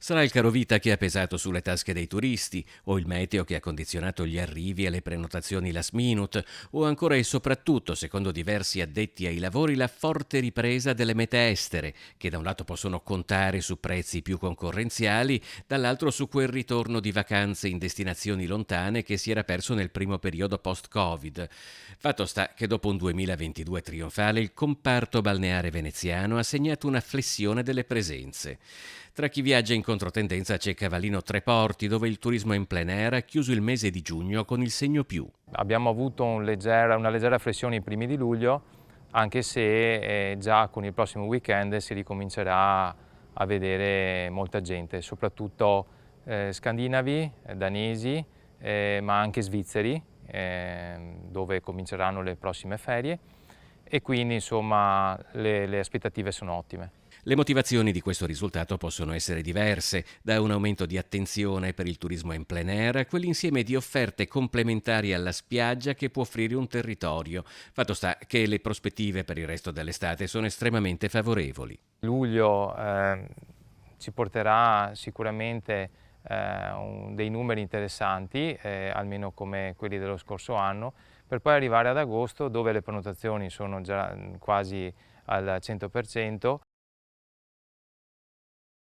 Sarà il carovita che ha pesato sulle tasche dei turisti, o il meteo che ha condizionato gli arrivi e le prenotazioni last minute, o ancora e soprattutto, secondo diversi addetti ai lavori, la forte ripresa delle mete estere, che da un lato possono contare su prezzi più concorrenziali, dall'altro su quel ritorno di vacanze in destinazioni lontane che si era perso nel primo periodo post-Covid. Fatto sta che dopo un 2022 trionfale il comparto balneare veneziano ha segnato una flessione delle presenze. Tra chi viaggia in controtendenza c'è Cavallino Treporti, dove il turismo in plein air ha chiuso il mese di giugno con il segno più. Abbiamo avuto una leggera flessione i primi di luglio, anche se già con il prossimo weekend si ricomincerà a vedere molta gente, soprattutto scandinavi, danesi, ma anche svizzeri, dove cominceranno le prossime ferie, e quindi insomma le aspettative sono ottime. Le motivazioni di questo risultato possono essere diverse, da un aumento di attenzione per il turismo in plein air a quell'insieme di offerte complementari alla spiaggia che può offrire un territorio. Fatto sta che le prospettive per il resto dell'estate sono estremamente favorevoli. Luglio ci porterà sicuramente dei numeri interessanti, almeno come quelli dello scorso anno, per poi arrivare ad agosto dove le prenotazioni sono già quasi al 100%,